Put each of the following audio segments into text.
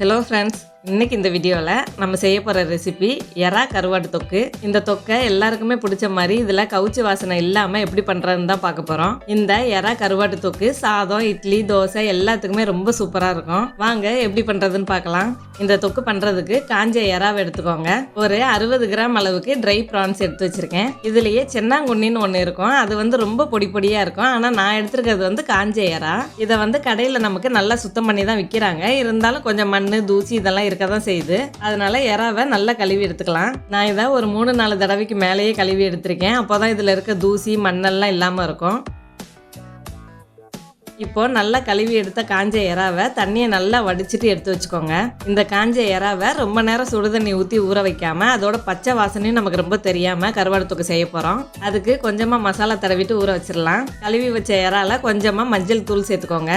Hello friends, இன்றைக்கி இந்த வீடியோவில் நம்ம செய்ய போகிற ரெசிபி எறா கருவாட்டு தொக்கு. இந்த தொக்கை எல்லாருக்குமே பிடிச்ச மாதிரி இதில் கவுச்சி வாசனை இல்லாமல் எப்படி பண்ணுறதுன்னு தான் பார்க்க போகிறோம். இந்த எறா கருவாட்டு தொக்கு சாதம், இட்லி, தோசை எல்லாத்துக்குமே ரொம்ப சூப்பராக இருக்கும். வாங்க எப்படி பண்ணுறதுன்னு பார்க்கலாம். இந்த தொக்கு பண்ணுறதுக்கு காஞ்ச எறாவை எடுத்துக்கோங்க. ஒரு 60 கிராம் அளவுக்கு ட்ரை ப்ரான்ஸ் எடுத்து வச்சுருக்கேன். இதுலேயே சென்னாங்குண்ணின்னு ஒன்று இருக்கும். அது ரொம்ப பொடி பொடியாக இருக்கும். ஆனால் நான் எடுத்துருக்கிறது காஞ்ச எறா. இதை கடையில் நமக்கு நல்லா சுத்தம் பண்ணி தான் விற்கிறாங்க. இருந்தாலும் கொஞ்சம் மண், தூசி இதெல்லாம் இருக்க தான் செய்யுது. அதனால எறாவை நல்லா கழுவி எடுத்துக்கலாம். நான் இதை ஒரு 3-4 தடவைக்கு மேலேயே கழுவி எடுத்திருக்கேன். அப்போதான் இதில் இருக்க தூசி மண்ணெல்லாம் இல்லாமல் இருக்கும். இப்போ நல்லா கழுவி எடுத்த காஞ்ச எறாவை தண்ணியை நல்லா வடிச்சிட்டு எடுத்து வச்சுக்கோங்க. இந்த காஞ்ச எறாவை ரொம்ப நேரம் சுடுதண்ணி ஊற்றி ஊற வைக்காம அதோட பச்சை வாசனையும் நமக்கு ரொம்ப தெரியாமல் கருவாடு தொக்கு செய்ய போகிறோம். அதுக்கு கொஞ்சமாக மசாலா தடவிட்டு ஊற வச்சிடலாம். கழுவி வச்ச எறால கொஞ்சமாக மஞ்சள் தூள் சேர்த்துக்கோங்க.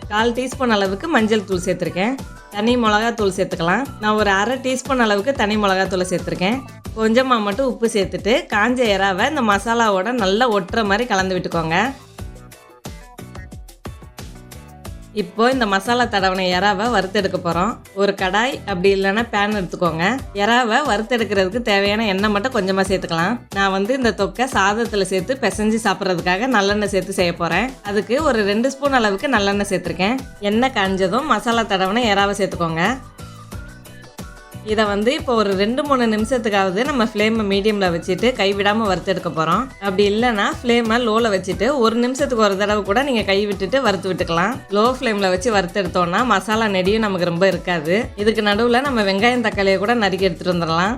1/4 டீஸ்பூன் அளவுக்கு மஞ்சள் தூள் சேர்த்துருக்கேன். தனி மிளகாத்தூள் சேர்த்துக்கலாம். நான் ஒரு 1/2 டீஸ்பூன் அளவுக்கு தனி மிளகாத்தூளை சேர்த்துருக்கேன். கொஞ்சமாக மட்டும் உப்பு சேர்த்துட்டு காஞ்ச எறாவை இந்த மசாலாவோட நல்லா ஒட்டுற மாதிரி கலந்து விட்டுக்கோங்க. இப்போ இந்த மசாலா தடவின எறாவை வறுத்தெடுக்க போகிறோம். ஒரு கடாய் அப்படி இல்லைன்னா பேன் எடுத்துக்கோங்க. எறாவை வறுத்தெடுக்கிறதுக்கு தேவையான எண்ணெய் மட்டும் கொஞ்சமாக சேர்த்துக்கலாம். நான் இந்த தொக்கை சாதத்தில் சேர்த்து பிசைஞ்சு சாப்பிட்றதுக்காக நல்லெண்ணெய் சேர்த்து செய்ய போகிறேன். அதுக்கு ஒரு 2 ஸ்பூன் அளவுக்கு நல்லெண்ணெய் சேர்த்துருக்கேன். எண்ணெய் காஞ்சதும் மசாலா தடவின எறாவை சேர்த்துக்கோங்க. இதை இப்போ ஒரு 2-3 நிமிஷத்துக்காவது நம்ம ஃப்ளேமை மீடியமில் வச்சுட்டு கைவிடாமல் வறுத்தெடுக்க போகிறோம். அப்படி இல்லைன்னா ஃப்ளேமை லோவில் வச்சுட்டு 1 நிமிஷத்துக்கு ஒரு தடவை கூட நீங்கள் கை விட்டுட்டு வறுத்து விட்டுக்கலாம். லோ ஃப்ளேமில் வச்சு வறுத்தெடுத்தோன்னா மசாலா நெடியும் நமக்கு ரொம்ப இருக்காது. இதுக்கு நடுவில் நம்ம வெங்காயம் தக்காளியை கூட நறுக்கி எடுத்துகிட்டு வந்துடலாம்.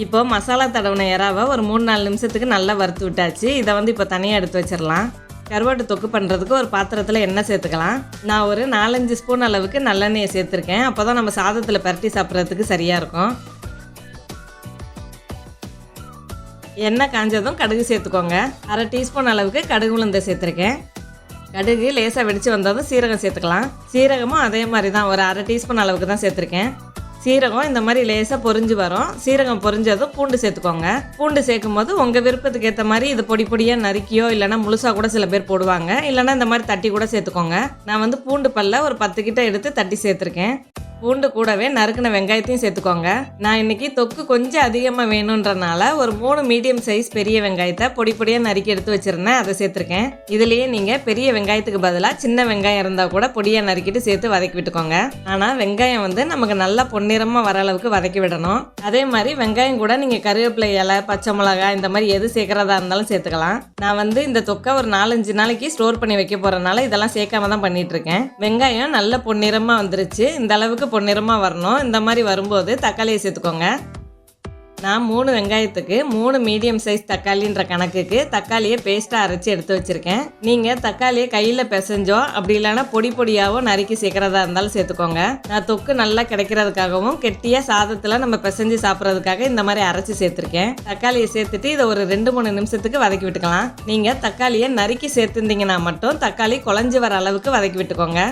இப்போ மசாலா தடவின எறாவை ஒரு 3-4 நிமிஷத்துக்கு நல்லா வறுத்து விட்டாச்சு. இதை இப்போ தனியாக எடுத்து வச்சிடலாம். கருவாட்டு தொக்கு பண்ணுறதுக்கு ஒரு பாத்திரத்தில் எண்ணெய் சேர்த்துக்கலாம். நான் ஒரு 4-5 ஸ்பூன் அளவுக்கு நல்லெண்ணெயை சேர்த்துருக்கேன். அப்போ தான் நம்ம சாதத்தில் பரட்டி சாப்பிட்றதுக்கு சரியாக இருக்கும். எண்ணெய் காஞ்சதும் கடுகு சேர்த்துக்கோங்க. 1/2 டீஸ்பூன் அளவுக்கு கடுகு உளுந்தை சேர்த்துருக்கேன். கடுகு லேசாக வெடித்து வந்ததும் சீரகம் சேர்த்துக்கலாம். சீரகமும் அதே மாதிரி தான் ஒரு 1/2 டீஸ்பூன் அளவுக்கு தான் சேர்த்துருக்கேன். சீரகம் இந்த மாதிரி லேசாக பொரிஞ்சு வரும். சீரகம் பொரிஞ்சதும் பூண்டு சேர்த்துக்கோங்க. பூண்டு சேர்க்கும் போது உங்கள் விருப்பத்துக்கு ஏற்ற மாதிரி இது பொடி பொடியாக நறுக்கியோ இல்லைனா முழுசாக கூட சில பேர் போடுவாங்க. இல்லைனா இந்த மாதிரி தட்டி கூட சேர்த்துக்கோங்க. நான் பூண்டு பல்ல ஒரு 10 கிட்ட எடுத்து தட்டி சேர்த்துருக்கேன். பூண்டு கூடவே நறுக்கின வெங்காயத்தையும் சேர்த்துக்கோங்க. நான் இன்னைக்கு தொக்கு கொஞ்சம் அதிகமாக வேணுன்றனால ஒரு 3 மீடியம் சைஸ் பெரிய வெங்காயத்தை பொடி பொடியாக நறுக்கி எடுத்து வச்சுருந்தேன். அதை சேர்த்துருக்கேன். இதுலேயே நீங்கள் பெரிய வெங்காயத்துக்கு பதிலாக சின்ன வெங்காயம் இருந்தால் கூட பொடியாக நறுக்கிட்டு சேர்த்து வதக்கி விட்டுக்கோங்க. ஆனால் வெங்காயம் நமக்கு நல்லா பொன்னிறமாக வர அளவுக்கு வதக்கி விடணும். அதே மாதிரி வெங்காயம் கூட நீங்கள் கருவேப்பிலை இலை, பச்சை மிளகாய் இந்த மாதிரி எது சேர்க்குறதா இருந்தாலும் சேர்த்துக்கலாம். நான் இந்த தொக்கை ஒரு 4-5 நாளைக்கு ஸ்டோர் பண்ணி வைக்க போகிறனால இதெல்லாம் சேர்க்காம தான் பண்ணிட்டு இருக்கேன். வெங்காயம் நல்ல பொன்னிறமாக வந்துருச்சு. இந்த அளவுக்கு பொன்னிறமாக வரணும். இந்த மாதிரி வரும்போது தக்காளியை சேர்த்துக்கோங்க. நான் 3 வெங்காயத்துக்கு 3 மீடியம் சைஸ் தக்காளின்ற கணக்குக்கு தக்காளியை பேஸ்ட்டாக அரைச்சி எடுத்து வச்சுருக்கேன். நீங்கள் தக்காளியை கையில் பிசைஞ்சோ அப்படி இல்லைன்னா பொடி பொடியாவோ நறுக்கி சேர்க்குறதா இருந்தாலும் சேர்த்துக்கோங்க. நான் தொக்கு நல்லா கிடைக்கிறதுக்காகவும் கெட்டியாக சாதத்தில் நம்ம பிசைஞ்சு சாப்பிட்றதுக்காக இந்த மாதிரி அரைச்சி சேர்த்துருக்கேன். தக்காளியை சேர்த்துட்டு இதை ஒரு 2-3 நிமிஷத்துக்கு வதக்கி விட்டுக்கலாம். நீங்கள் தக்காளியை நறுக்கி சேர்த்துருந்தீங்கன்னா மட்டும் தக்காளி குழஞ்சி வர அளவுக்கு வதக்கி விட்டுக்கோங்க.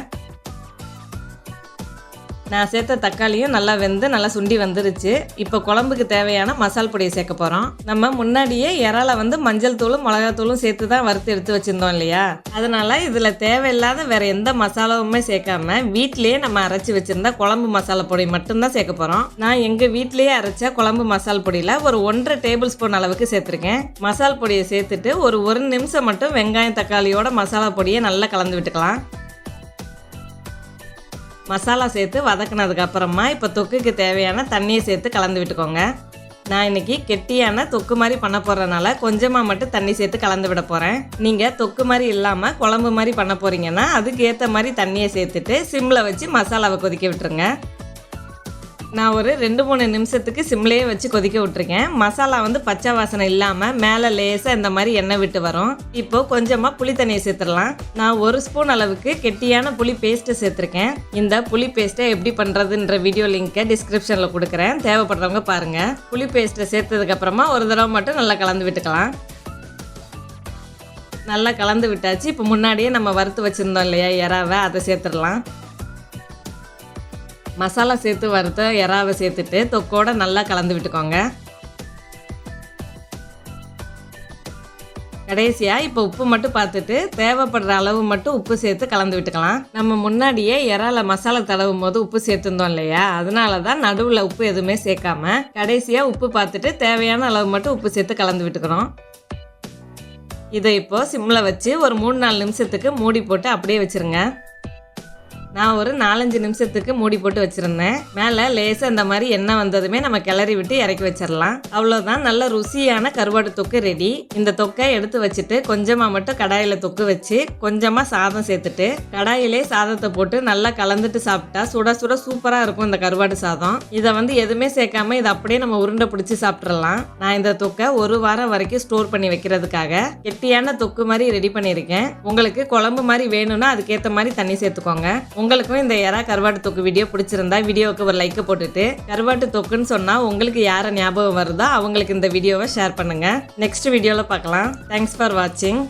நான் சேர்த்த தக்காளியும் நல்லா வெந்து நல்லா சுண்டி வந்துருச்சு. இப்போ குழம்புக்கு தேவையான மசால் பொடியை சேர்க்க போகிறோம். நம்ம முன்னாடியே இறால மஞ்சள் தூளும் மிளகாத்தூளும் சேர்த்து தான் வறுத்து எடுத்து வச்சுருந்தோம் இல்லையா? அதனால் இதில் தேவையில்லாத வேறு எந்த மசாலாவுமே சேர்க்காம வீட்டிலேயே நம்ம அரைச்சி வச்சுருந்தா குழம்பு மசாலா பொடி மட்டும்தான் சேர்க்க போகிறோம். நான் எங்கள் வீட்டிலேயே அரைச்ச குழம்பு மசால் பொடியில் ஒரு 1.5 டேபிள் ஸ்பூன் அளவுக்கு சேர்த்துருக்கேன். மசால் பொடியை சேர்த்துட்டு ஒரு 1 நிமிஷம் மட்டும் வெங்காயம் தக்காளியோட மசாலா பொடியை நல்லா கலந்து விட்டுக்கலாம். மசாலா சேர்த்து வதக்கினதுக்கு அப்புறமா இப்போ தொக்குக்கு தேவையான தண்ணியை சேர்த்து கலந்து விட்டுக்கோங்க. நான் இன்னைக்கு கெட்டியான தொக்கு மாதிரி பண்ண போகிறதுனால கொஞ்சமாக மட்டும் தண்ணி சேர்த்து கலந்து விட போகிறேன். நீங்கள் தொக்கு மாதிரி இல்லாமல் குழம்பு மாதிரி பண்ண போகிறீங்கன்னா அதுக்கு ஏற்ற மாதிரி தண்ணியை சேர்த்துட்டு சிம்மில் வச்சு மசாலாவை கொதிக்க விட்டுருங்க. நான் ஒரு 2-3 நிமிஷத்துக்கு சிம்லேயே வச்சு கொதிக்க விட்டுருக்கேன். மசாலா பச்சை வாசனை இல்லாமல் மேலே லேசாக இந்த மாதிரி எண்ணெய் விட்டு வரும். இப்போ கொஞ்சமாக புளி தண்ணியை சேர்த்துடலாம். நான் 1 ஸ்பூன் அளவுக்கு கெட்டியான புளி பேஸ்ட்டை சேர்த்துருக்கேன். இந்த புளி பேஸ்ட்டை எப்படி பண்ணுறதுன்ற வீடியோ லிங்க்கை டிஸ்கிரிப்ஷனில் கொடுக்குறேன். தேவைப்படுறவங்க பாருங்கள். புளி பேஸ்ட்டை சேர்த்ததுக்கப்புறமா ஒரு தடவை மட்டும் நல்லா கலந்து விட்டுக்கலாம். நல்லா கலந்து விட்டாச்சு. இப்போ முன்னாடியே நம்ம வறுத்து வச்சுருந்தோம் இல்லையா எறாவை, அதை சேர்த்துடலாம். மசாலா சேர்த்து வறுத்த எறாவை சேர்த்துட்டு தொக்கோட நல்லா கலந்து விட்டுக்கோங்க. கடைசியாக இப்போ உப்பு மட்டும் பார்த்துட்டு தேவைப்படுற அளவு மட்டும் உப்பு சேர்த்து கலந்து விட்டுக்கலாம். நம்ம முன்னாடியே இறால மசாலா தடவும் போது உப்பு சேர்த்துருந்தோம் இல்லையா, அதனால தான் நடுவில் உப்பு எதுவுமே சேர்க்காம கடைசியாக உப்பு பார்த்துட்டு தேவையான அளவு மட்டும் உப்பு சேர்த்து கலந்து விட்டுக்கிறோம். இதை இப்போ சிம்மில் வச்சு ஒரு 3-4 நிமிஷத்துக்கு மூடி போட்டு அப்படியே வச்சுருங்க. நான் ஒரு 4-5 நிமிஷத்துக்கு மூடி போட்டு வச்சுருந்தேன். மேலே லேசாக இந்த மாதிரி எண்ணெய் வந்ததுமே நம்ம கிளறி விட்டு இறக்கி வச்சிடலாம். அவ்வளோதான், நல்ல ருசியான கருவாடு தொக்கு ரெடி. இந்த தொக்கை எடுத்து வச்சுட்டு கொஞ்சமாக மட்டும் கடாயில் தொக்கு வச்சு கொஞ்சமாக சாதம் சேர்த்துட்டு கடாயிலே சாதத்தை போட்டு நல்லா கலந்துட்டு சாப்பிட்டா சுட சுட சூப்பராக இருக்கும் இந்த கருவாடு சாதம். இதை எதுவுமே சேர்க்காம இதை அப்படியே நம்ம உருண்டை பிடிச்சி சாப்பிட்றலாம். நான் இந்த தொக்கை 1 வாரம் வரைக்கும் ஸ்டோர் பண்ணி வைக்கிறதுக்காக கெட்டியான தொக்கு மாதிரி ரெடி பண்ணியிருக்கேன். உங்களுக்கு குழம்பு மாதிரி வேணும்னா அதுக்கேற்ற மாதிரி தண்ணி சேர்த்துக்கோங்க. உங்களுக்கும் இந்த எறா கருவாட்டு தொக்கு வீடியோ பிடிச்சிருந்தா வீடியோவுக்கு ஒரு லைக்கை போட்டுட்டு கருவாட்டு தொக்குன்னு சொன்னால் உங்களுக்கு யாரை ஞாபகம் வருதோ அவங்களுக்கு இந்த வீடியோவை ஷேர் பண்ணுங்கள். நெக்ஸ்ட் வீடியோவில் பார்க்கலாம். தேங்க்ஸ் ஃபார் வாட்சிங்.